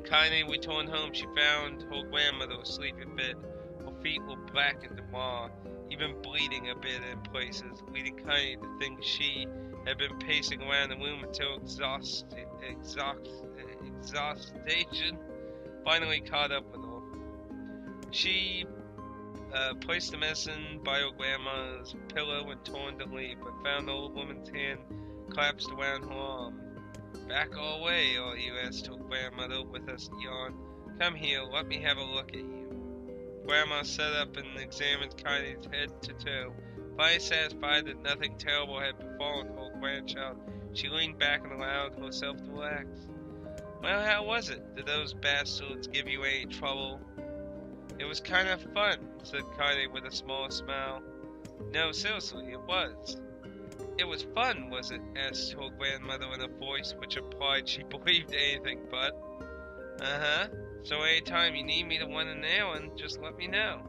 Kaine returned home, she found her grandmother asleep in bed. Her feet were black and raw, even bleeding a bit in places, leading Kaine to think she had been pacing around the room until exhaustion finally caught up with her. She placed the medicine by her grandma's pillow and turned to leave, but found the old woman's hand clasped around her arm. "Back all way, are you?" asked her grandmother with a yawn. "Come here, let me have a look at you." Grandma sat up and examined Kaine's head to toe. Finally satisfied that nothing terrible had befallen her grandchild, she leaned back and allowed herself to relax. "Well, how was it? Did those bastards give you any trouble?" "It was kind of fun," said Kaine with a small smile. "No, seriously, it was." "It was fun, was it?" asked her grandmother in a voice which implied she believed anything but. "Uh-huh. So anytime you need me to run an errand, just let me know."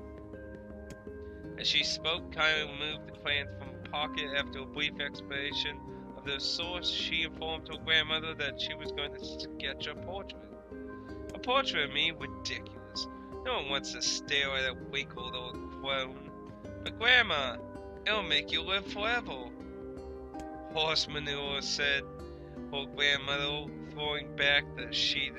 As she spoke, Kaine removed the plans from her pocket. After a brief explanation of the source, she informed her grandmother that she was going to sketch a portrait. "A portrait of me? Ridiculous. No one wants to stare at a wrinkled old crone." "But Grandma, it'll make you live forever." "Horse manure," said her grandmother, throwing back the sheet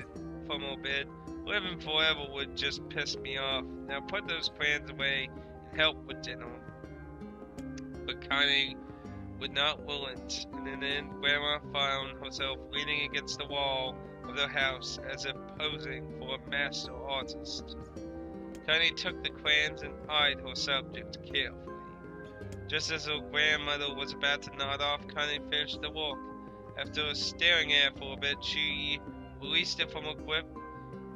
from her bed. "Living forever would just piss me off. Now put those plans away and help with dinner." But Kaine would not relent, and in the end, Grandma found herself leaning against the wall of their house as if posing for a master artist. Kaine took the crayons and eyed her subject carefully. Just as her grandmother was about to nod off, Kaine finished the work. After staring at it for a bit, she released it from her grip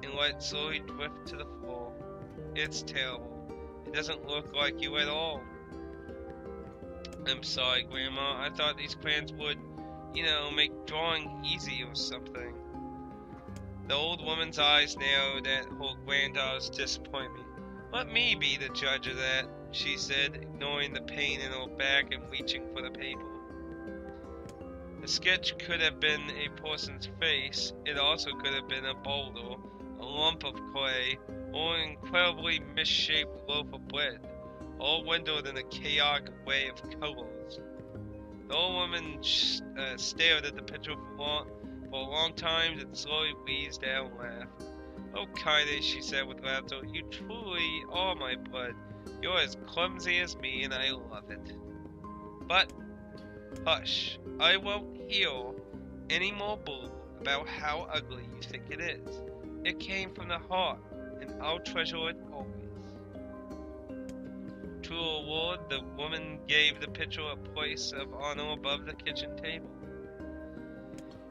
and let it slowly drift to the floor. "It's terrible. It doesn't look like you at all." "I'm sorry, Grandma. I thought these crayons would, make drawing easy or something." The old woman's eyes narrowed at her granddaughter's disappointment. "Let me be the judge of that," she said, ignoring the pain in her back and reaching for the paper. The sketch could have been a person's face. It also could have been a boulder, a lump of clay, or an incredibly misshaped loaf of bread, all rendered in a chaotic array of colors. The old woman stared at the picture for a long time, then slowly wheezed out and laughed. "Oh, Kaine," she said with laughter, "you truly are my blood. You're as clumsy as me, and I love it. But, hush, I won't hear any more bull about how ugly you think it is. It came from the heart, and I'll treasure it always." To her word, the woman gave the picture a place of honor above the kitchen table.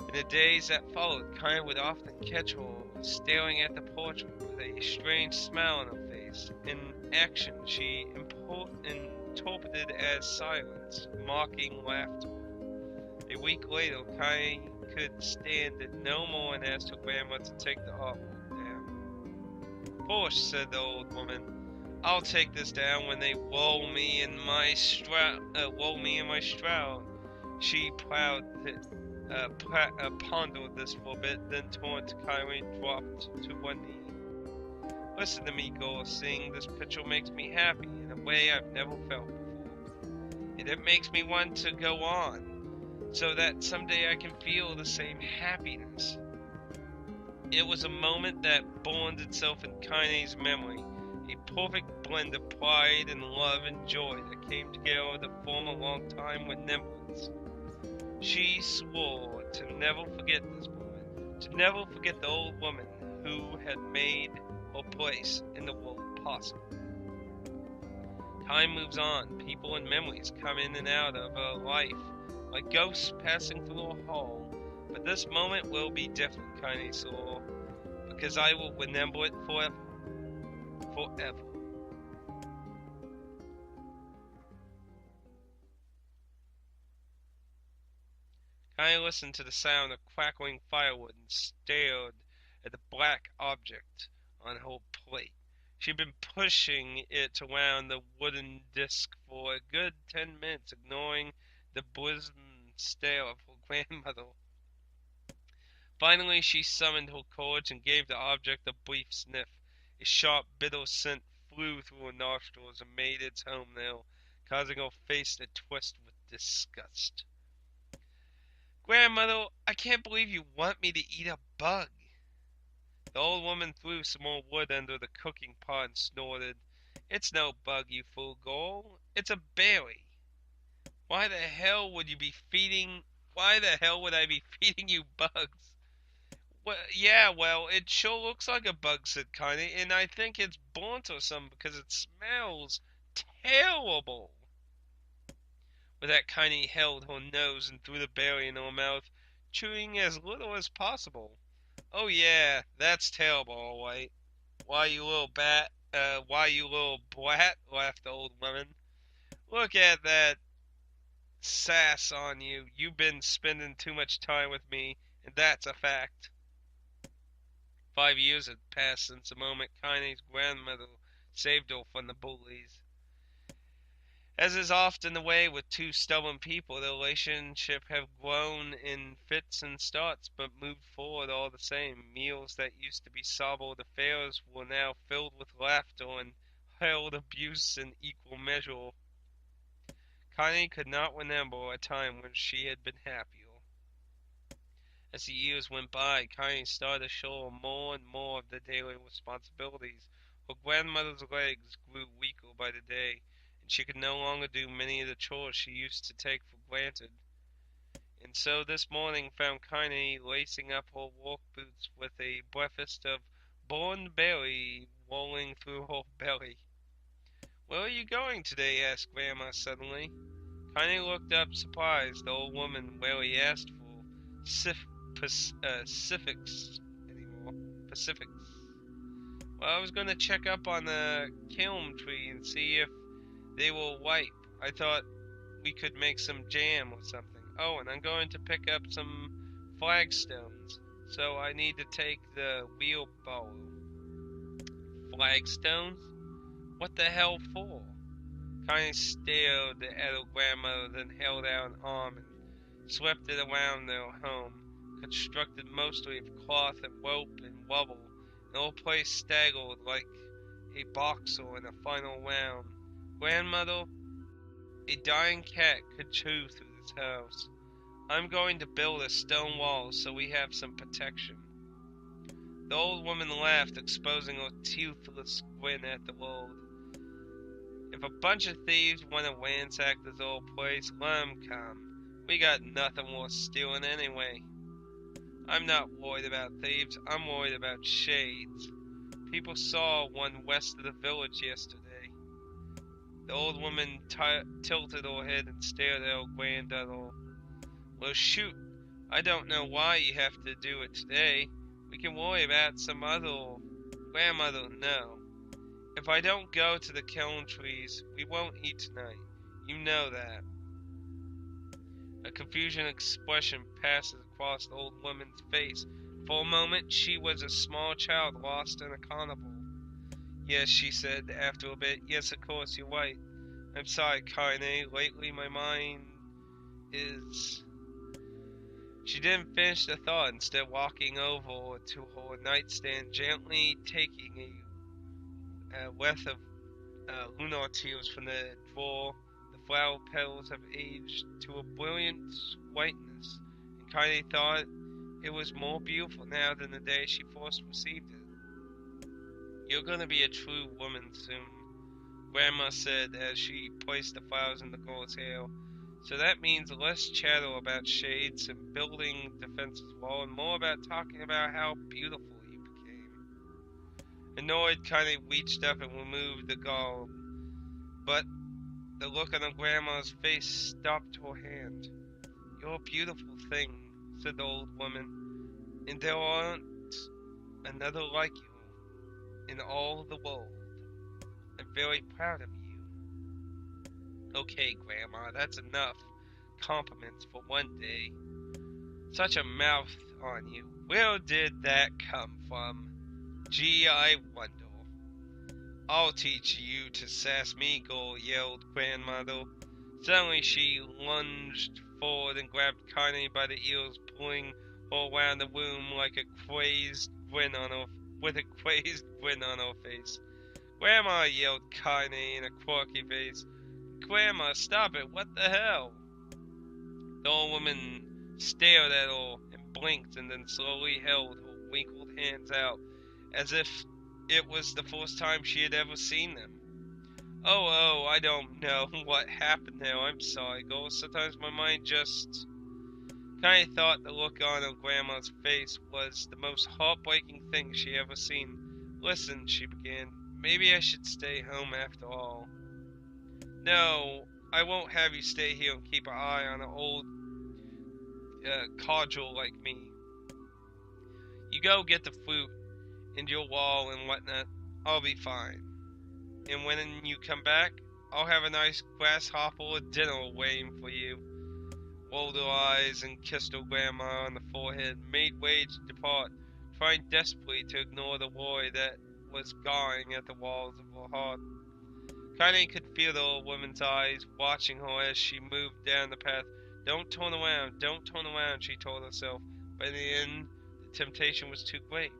In the days that followed, Kaine would often catch her staring at the portrait with a strange smile on her face. In action, she interpreted as silence, mocking laughter. A week later, Kaine could stand it no more and asked her grandma to take the artwork down. "Push," said the old woman. "I'll take this down when they roll me in my shroud." She pondered this for a bit, then turned to Kaine and dropped to one knee. "Listen to me, girl. Seeing this picture makes me happy in a way I've never felt before. And it makes me want to go on, so that someday I can feel the same happiness." It was a moment that burned itself in Kaine's memory, a perfect blend of pride and love and joy that came together to form a long-time remembrance. She swore to never forget this moment, to never forget the old woman who had made her place in the world possible. Time moves on. People and memories come in and out of her life, like ghosts passing through a hall. But this moment will be different, Kaine saw, because I will remember it forever. Forever. Kaine listened to the sound of crackling firewood and stared at the black object on her plate. She'd been pushing it around the wooden disc for a good 10 minutes, ignoring the bosom stare of her grandmother. Finally, she summoned her courage and gave the object a brief sniff. A sharp, bitter scent flew through her nostrils and made its home there, causing her face to twist with disgust. Grandmother, I can't believe you want me to eat a bug. The old woman threw some more wood under the cooking pot and snorted. It's no bug, you fool girl. It's a berry. Why the hell would I be feeding you bugs? Well, yeah, well, it sure looks like a bug, said Connie, and I think it's burnt or something because it smells terrible. With that, Connie held her nose and threw the berry in her mouth, chewing as little as possible. Oh yeah, that's terrible, all right. Why you little brat, laughed the old woman. Look at that sass on you. You've been spending too much time with me, and that's a fact. 5 years had passed since the moment Connie's grandmother saved her from the bullies. As is often the way with two stubborn people, the relationship had grown in fits and starts, but moved forward all the same. Meals that used to be sobbed affairs were now filled with laughter and held abuse in equal measure. Connie could not remember a time when she had been happier. As the years went by, Connie started to show more and more of the daily responsibilities. Her grandmother's legs grew weaker by the day, and she could no longer do many of the chores she used to take for granted. And so this morning found Connie lacing up her work boots with a breakfast of burned berry rolling through her belly. Where are you going today? Asked Grandma suddenly. Connie looked up surprised. The old woman rarely asked for Pacifics anymore. Pacifics. Well, I was going to check up on the kiln tree and see if they were ripe. I thought we could make some jam or something. Oh, and I'm going to pick up some flagstones. So I need to take the wheelbarrow. Flagstones? What the hell for? Connie stared at her grandmother, then held out an arm and swept it around their home, constructed mostly of cloth and rope and rubble. The whole place staggered like a boxer in a final round. Grandmother, a dying cat could chew through this house. I'm going to build a stone wall so we have some protection. The old woman laughed, exposing her toothless grin at the world. If a bunch of thieves want to ransack this old place, let 'em come. We got nothing worth stealing anyway. I'm not worried about thieves, I'm worried about shades. People saw one west of the village yesterday. The old woman tilted her head and stared at her granddaughter. Well, shoot, I don't know why you have to do it today. We can worry about some other. Grandmother, no. If I don't go to the kiln trees, we won't eat tonight. You know that. A confusion expression passes across the old woman's face. For a moment, she was a small child lost in a carnival. Yes, she said after a bit. Yes, of course, you're right. I'm sorry, Connie. Lately, my mind is... She didn't finish the thought, instead walking over to her nightstand, gently taking a breath of lunar tears from the drawer. The flower petals have aged to a brilliant whiteness, and Connie thought it was more beautiful now than the day she first received it. You're gonna be a true woman soon, Grandma said as she placed the flowers in the girl's hair. So that means less chatter about shades and building defenses wall, and more about talking about how beautiful you became. Annoyed, Connie reached up and removed the garb, but the look on her grandma's face stopped her hand. You're a beautiful thing, said the old woman, and there aren't another like you in all the world. I'm very proud of you. Okay, Grandma, that's enough compliments for one day. Such a mouth on you. Where did that come from? Gee, I wonder. I'll teach you to sass me, girl, yelled Grandmother. Suddenly she lunged forward and grabbed Connie by the ears, pulling all around the room like a crazed grin on her, with a crazed grin on her face. Grandma, yelled Kaine in a quirky face. Grandma, stop it, what the hell? The old woman stared at her and blinked and then slowly held her wrinkled hands out as if it was the first time she had ever seen them. Oh, I don't know what happened now. I'm sorry, girl. Sometimes my mind just... Kaine thought the look on her grandma's face was the most heartbreaking thing she ever seen. Listen, she began. Maybe I should stay home after all. No, I won't have you stay here and keep an eye on an old codger like me. You go get the fruit and your wall and whatnot. I'll be fine. And when you come back, I'll have a nice grasshopper dinner waiting for you. Rolled her eyes and kissed her grandma on the forehead, made way to depart, trying desperately to ignore the worry that was gnawing at the walls of her heart. Kaine could feel the old woman's eyes watching her as she moved down the path. Don't turn around, she told herself, but in the end, the temptation was too great.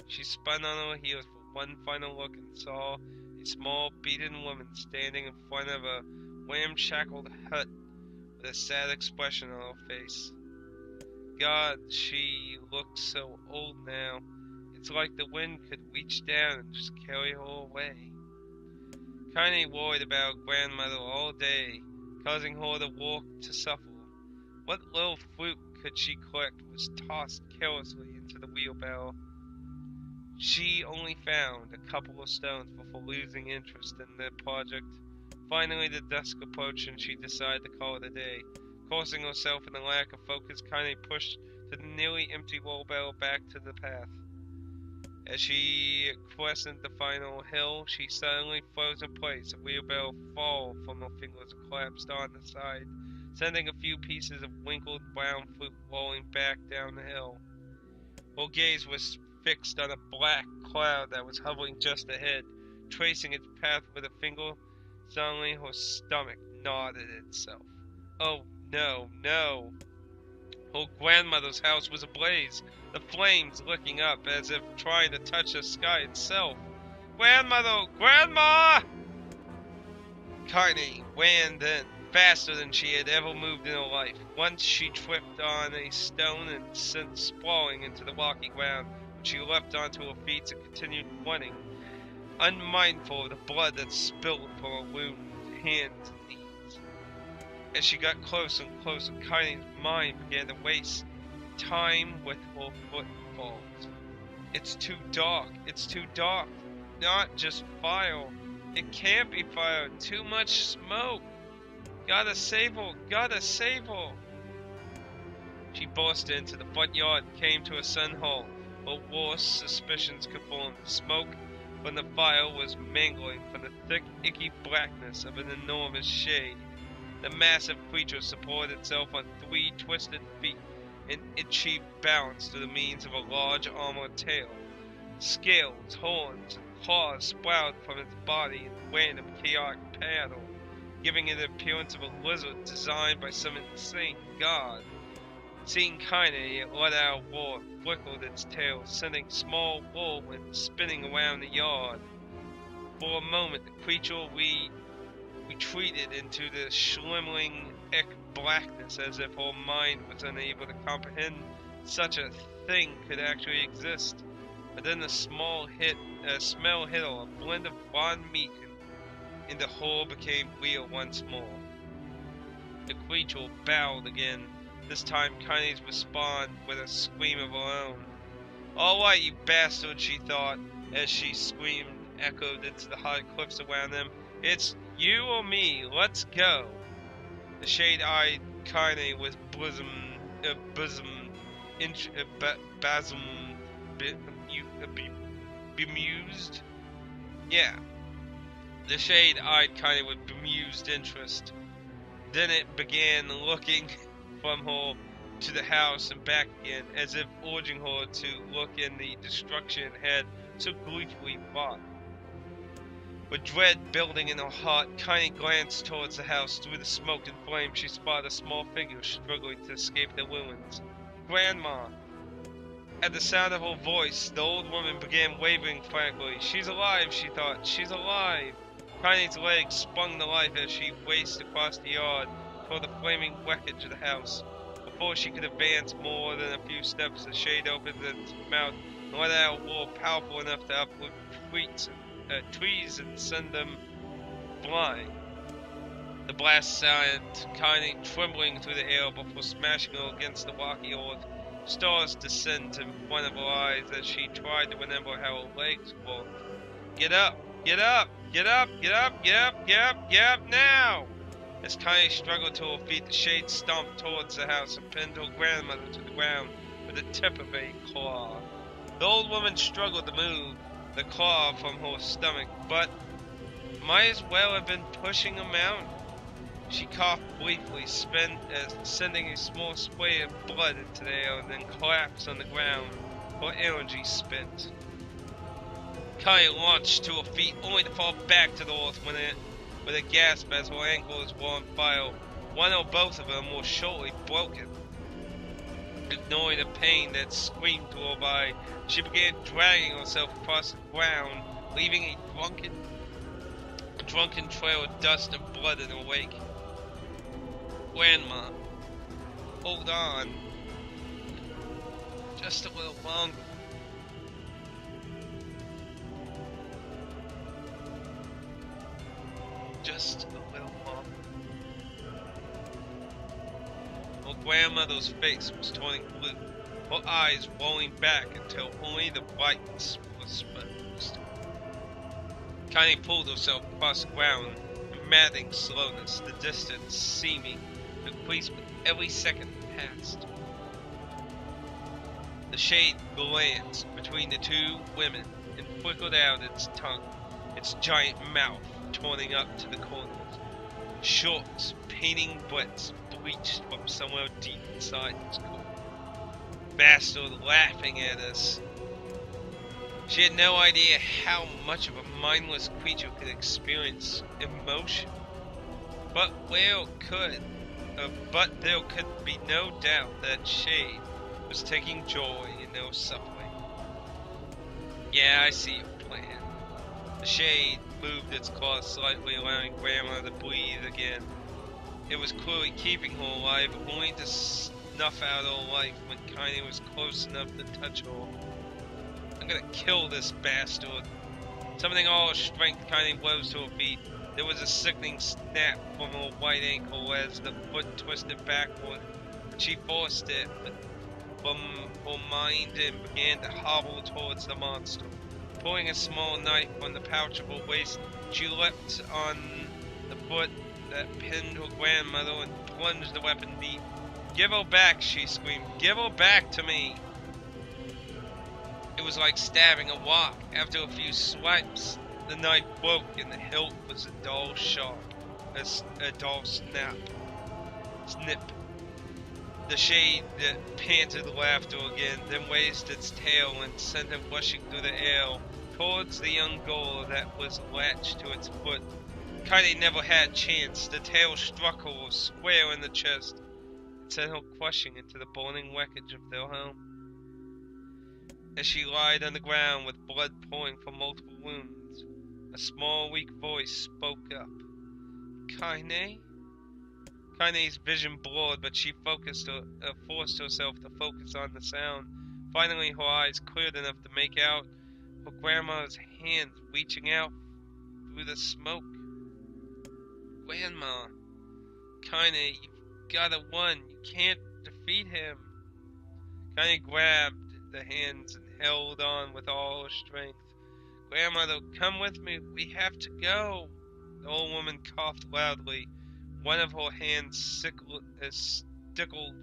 She spun on her heels for one final look and saw a small, beaten woman standing in front of a ramshackle hut with a sad expression on her face. God, she looked so old now. It's like the wind could reach down and just carry her away. Kaine worried about grandmother all day, causing her to walk to suffer. What little fruit could she collect was tossed carelessly into the wheelbarrow. She only found a couple of stones before losing interest in the project. Finally, the dusk approached and she decided to call it a day. Cursing herself in the lack of focus, Kaine pushed the nearly empty wheelbarrow back to the path. As she crested the final hill, she suddenly froze in place. The wheelbarrow fell from her fingers and collapsed on the side, sending a few pieces of wrinkled brown fruit rolling back down the hill. Her gaze was fixed on a black cloud that was hovering just ahead, tracing its path with a finger. Suddenly her stomach knotted itself. Oh no, no! Her grandmother's house was ablaze, the flames licking up as if trying to touch the sky itself. Grandmother! Grandma! Kaine ran then, faster than she had ever moved in her life. Once she tripped on a stone and sent sprawling into the rocky ground, but she leapt onto her feet and continued running, unmindful of the blood that spilled from her wounded hands and knees. As she got closer and closer, Kaine's mind began to waste time with her footfalls. It's too dark. It's too dark. Not just fire. It can't be fire. Too much smoke. Gotta save her. Gotta save her. She burst into the front yard and came to a sudden halt. Her worst suspicions confirmed. The smoke from the fire was mingling from the thick, icky blackness of an enormous shade. The massive creature supported itself on 3 twisted feet and achieved balance through the means of a large armored tail. Scales, horns, and claws sprouted from its body in random chaotic pattern, giving it the appearance of a lizard designed by some insane god. Seeing Kaine, it let out a roar and flickered its tail, sending small whirlwinds spinning around the yard. For a moment, the creature retreated into the shimmering blackness as if her mind was unable to comprehend such a thing could actually exist. But then the smell hit her, a blend of raw meat and the whole became real once more. The creature bowed again. This time Kaine's responded with a scream of her own. Alright, you bastard, she thought, as she screamed echoed into the high cliffs around them. It's you or me, let's go. The shade-eyed Kaine was bemused. Yeah, the shade-eyed Kaine with bemused interest. Then it began looking from her to the house and back again, as if urging her to look in the destruction it had so gleefully wrought. With dread building in her heart, Kaine glanced towards the house. Through the smoke and flame, she spotted a small figure struggling to escape the ruins. Grandma! At the sound of her voice, the old woman began waving frantically. She's alive, she thought. She's alive. Tiny's legs spun to life as she raced across the yard toward the flaming wreckage of the house. Before she could advance more than a few steps, the shade opened its mouth and let out a roar powerful enough to uproot trees and send them flying. The blast sent Tiny trembling through the air before smashing her against the rocky earth. Stars descend in front of her eyes as she tried to remember how her legs worked. Get up! Get up! Get up! Get up! Get up! Get up! Get up now! As Tiny struggled to her feet, the shade stomped towards the house and pinned her grandmother to the ground with the tip of a claw. The old woman struggled to move the claw from her stomach, but might as well have been pushing a mountain. She coughed briefly, sending a small spray of blood into the air, and then collapsed on the ground, her energy spent. Kai launched to her feet, only to fall back to the earth with a gasp as her ankles were on fire. One or both of them were surely broken. Ignoring the pain that screamed through her body, she began dragging herself across the ground, leaving a drunken trail of dust and blood in her wake. Grandma, hold on. Just a little longer. Just a little longer. Her grandmother's face was turning blue, her eyes rolling back until only the brightness was exposed. Connie pulled herself across the ground in maddening slowness, the distance seeming to increase with every second that passed. The shade glanced between the two women and flickered out its tongue, its giant mouth turning up to the corners. Short, painting breaths bleached from somewhere deep inside its core. Bastard laughing at us. She had no idea how much of a mindless creature could experience emotion. But there could be no doubt that Shade was taking joy in their suffering. Yeah, I see your plan. The Shade moved its claws slightly, allowing Grandma to breathe again. It was clearly keeping her alive, only to snuff out her life when Kanye was close enough to touch her. I'm gonna kill this bastard. Summoning all her strength, Kanye rose to her feet. There was a sickening snap from her right ankle as the foot twisted backward. She forced it from her mind and began to hobble towards the monster. Pulling a small knife from the pouch of her waist, she leapt on the foot that pinned her grandmother and plunged the weapon deep. "Give her back," she screamed. "Give her back to me!" It was like stabbing a rock. After a few swipes, the knife broke and the hilt was a dull snip. The Shade panted laughter again, then raised its tail and sent it rushing through the air towards the young girl that was latched to its foot. Kaide never had a chance. The tail struck her square in the chest and sent her crushing into the burning wreckage of their home. As she lied on the ground with blood pouring from multiple wounds, a small, weak voice spoke up. "Kaine?" Kaine's vision blurred, but she forced herself to focus on the sound. Finally, her eyes cleared enough to make out her grandma's hands reaching out through the smoke. "Grandma, Kaine, you've gotta run. You can't defeat him." Kaine grabbed the hands and held on with all her strength. "Grandmother, come with me. We have to go." The old woman coughed loudly. One of her hands, stickled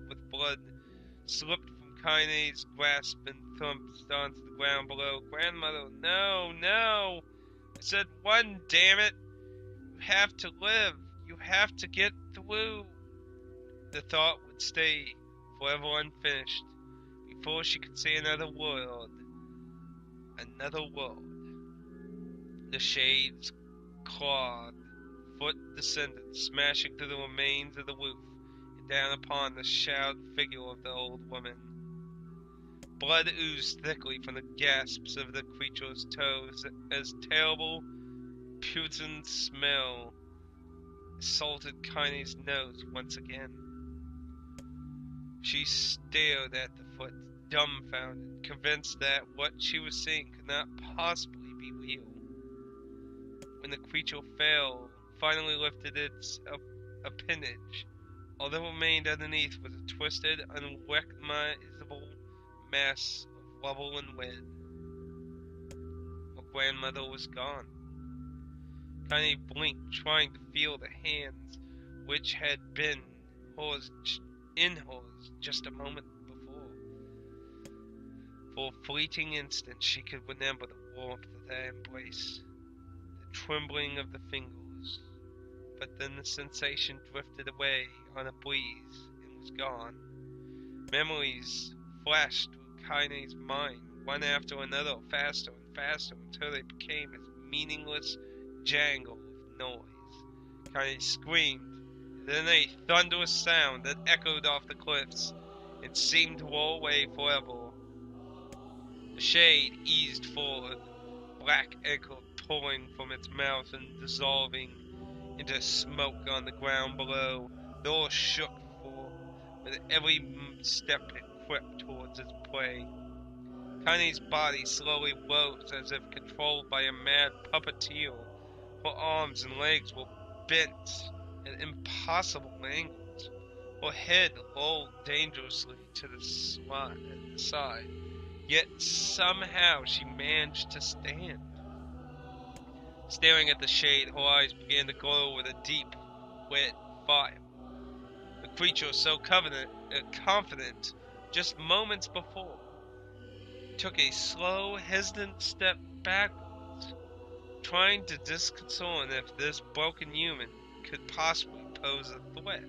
with blood, slipped from Kaine's grasp and thumped onto the ground below. "Grandmother, no, no! I said run, damn it! You have to live. You have to get through." The thought would stay forever unfinished before she could say another word. Another word. The Shade's clawed foot descended, smashing through the remains of the roof and down upon the shrouded figure of the old woman. Blood oozed thickly from the gasps of the creature's toes as terrible, pungent smell assaulted Kaine's nose once again. She stared at the foot, dumbfounded, convinced that what she was seeing could not possibly be real. When the creature finally lifted its appendage, all that remained underneath was a twisted, unrecognizable mass of rubble and lead. Her grandmother was gone. Kaine blinked, trying to feel the hands which had been in hers just a moment before. For a fleeting instant she could remember the warmth of that embrace, the trembling of the fingers, but then the sensation drifted away on a breeze and was gone. Memories flashed through Kaine's mind, one after another, faster and faster, until they became a meaningless jangle of noise. Kaine screamed, then a thunderous sound that echoed off the cliffs and seemed to roll away forever. The shade eased forward, black ichor pouring from its mouth and dissolving into smoke on the ground below. The earth shook with every step it crept towards its prey. Kaine's body slowly rose as if controlled by a mad puppeteer. Her arms and legs were bent at impossible angles. Her head lolled dangerously to the side, yet somehow she managed to stand. Staring at the shade, her eyes began to glow with a deep, red fire. The creature, so confident just moments before, took a slow, hesitant step backwards, trying to discern if this broken human could possibly pose a threat.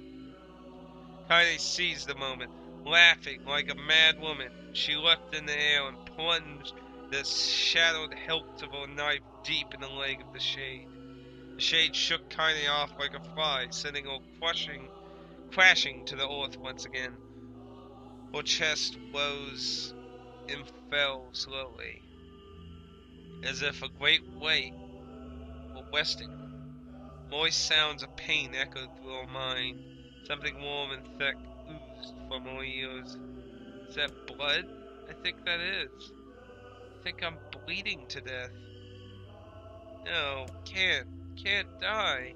Kaine seized the moment. Laughing like a mad woman, she leapt in the air and plunged the shattered hilt of her knife deep in the leg of the shade. The shade shook Kaine off like a fly, sending her crashing to the earth once again. Her chest rose and fell slowly, as if a great weight were resting her. Moist sounds of pain echoed through her mind. Something warm and thick oozed from her ears. Is that blood? I think that is. I think I'm bleeding to death. No, can't die.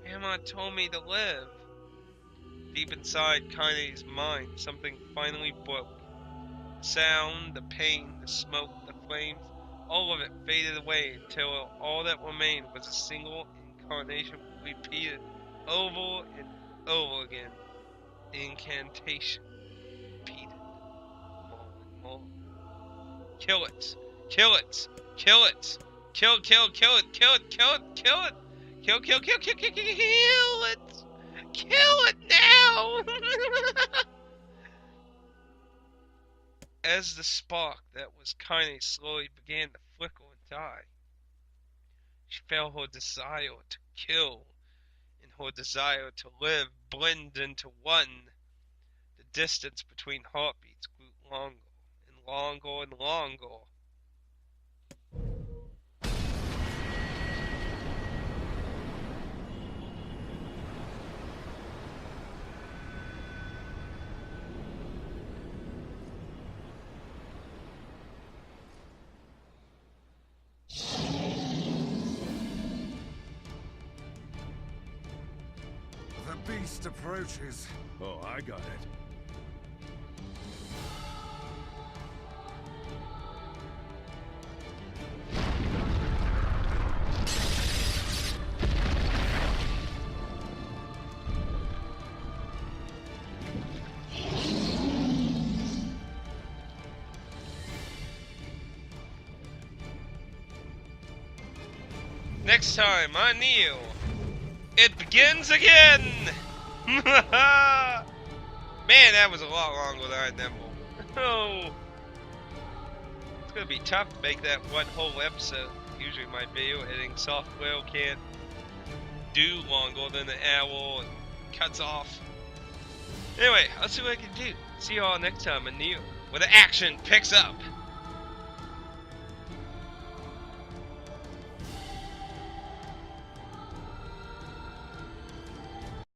Grandma told me to live. Deep inside Kaine's mind, something finally broke. The sound, the pain, the smoke, the flames, all of it faded away until all that remained was a single incarnation repeated over and over again. The incantation repeated more and more. Kill it! Kill it! Kill it! Kill it! Kill it! Kill it! Kill it! Kill it! Kill it! Kill it now! As the spark that was Kaine slowly began to flicker and die, she felt her desire to kill and her desire to live blend into one. The distance between heartbeats grew longer and longer and longer. The beast approaches. Oh, I got it. Next time on Nier, it begins again! Man, that was a lot longer than I remember. Oh, it's gonna be tough to make that one whole episode. Usually my video editing software can't do longer than an hour and cuts off. Anyway, I'll see what I can do. See you all next time on Nier. where the action picks up.